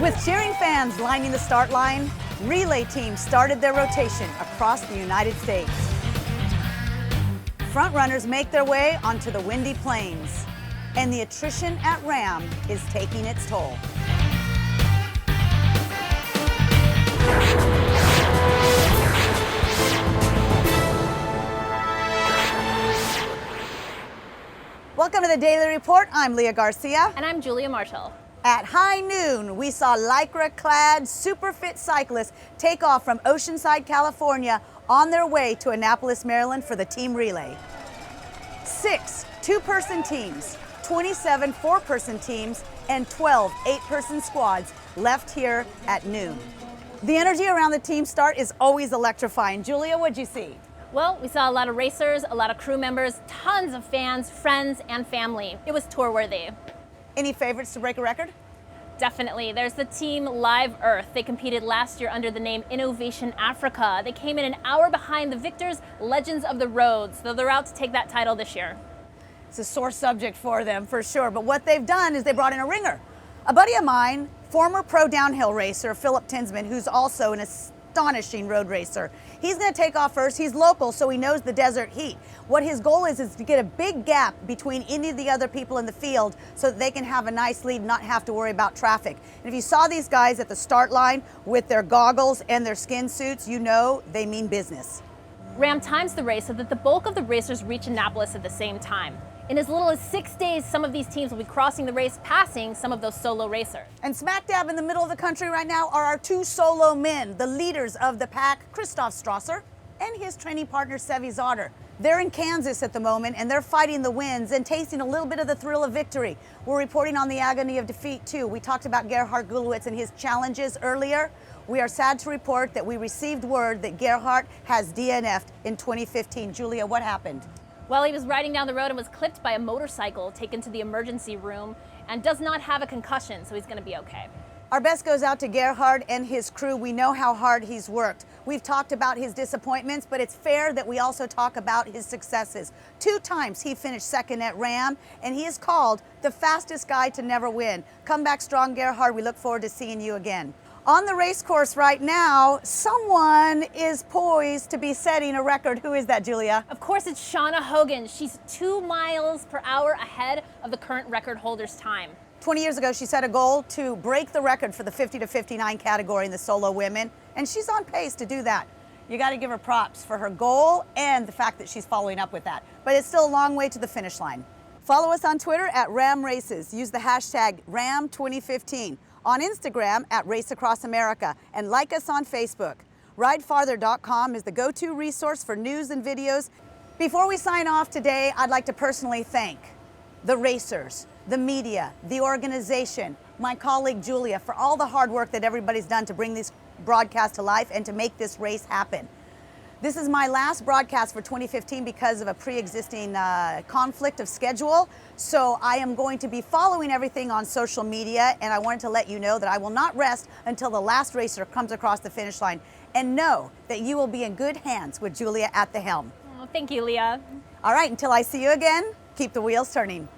With cheering fans lining the start line, relay teams started their rotation across the United States. Front runners make their way onto the windy plains, and the attrition at RAAM is taking its toll. Welcome to the Daily Report. I'm Leah Garcia. And I'm Julia Marshall. At high noon, we saw Lycra-clad, super fit cyclists take off from Oceanside, California, on their way to Annapolis, Maryland for the team relay. 6 two-person teams, 27 four-person teams, and 12 eight-person squads left here at noon. The energy around the team start is always electrifying. Julia, what'd you see? Well, we saw a lot of racers, a lot of crew members, tons of fans, friends, and family. It was tour-worthy. Any favorites to break a record? Definitely. There's the team Live Earth. They competed last year under the name Innovation Africa. They came in an hour behind the victors, Legends of the Roads, though they're out to take that title this year. It's a sore subject for them, for sure. But what they've done is they brought in a ringer. A buddy of mine, former pro downhill racer, Philip Tinsman, who's also an astonishing road racer. He's going to take off first. He's local, so he knows the desert heat. What his goal is to get a big gap between any of the other people in the field so that they can have a nice lead and not have to worry about traffic. And if you saw these guys at the start line with their goggles and their skin suits, you know they mean business. RAAM times the race so that the bulk of the racers reach Annapolis at the same time. In as little as 6 days, some of these teams will be crossing the race, passing some of those solo racers. And smack dab in the middle of the country right now are our two solo men, the leaders of the pack, Christoph Strasser and his training partner, Sevi Zotter. They're in Kansas at the moment, and they're fighting the winds and tasting a little bit of the thrill of victory. We're reporting on the agony of defeat, too. We talked about Gerhard Gulowitz and his challenges earlier. We are sad to report that we received word that Gerhard has DNF'd in 2015. Julia, what happened? Well, he was riding down the road and was clipped by a motorcycle, taken to the emergency room, and does not have a concussion, so he's going to be okay. Our best goes out to Gerhard and his crew. We know how hard he's worked. We've talked about his disappointments, but it's fair that we also talk about his successes. 2 times he finished second at RAAM, and he is called the fastest guy to never win. Come back strong, Gerhard. We look forward to seeing you again. On the race course right now, someone is poised to be setting a record. Who is that, Julia? Of course, it's Shauna Hogan. She's 2 miles per hour ahead of the current record holder's time. 20 years ago, she set a goal to break the record for the 50 to 59 category in the solo women, and she's on pace to do that. You got to give her props for her goal and the fact that she's following up with that. But it's still a long way to the finish line. Follow us on Twitter at RAAM Races. Use the hashtag RAAM2015. On Instagram at Race Across America, and like us on Facebook. RideFarther.com is the go-to resource for news and videos. Before we sign off today, I'd like to personally thank the racers, the media, the organization, my colleague Julia, for all the hard work that everybody's done to bring this broadcast to life and to make this race happen. This is my last broadcast for 2015 because of a pre-existing conflict of schedule. So I am going to be following everything on social media, and I wanted to let you know that I will not rest until the last racer comes across the finish line. And know that you will be in good hands with Julia at the helm. Oh, thank you, Leah. All right, until I see you again, keep the wheels turning.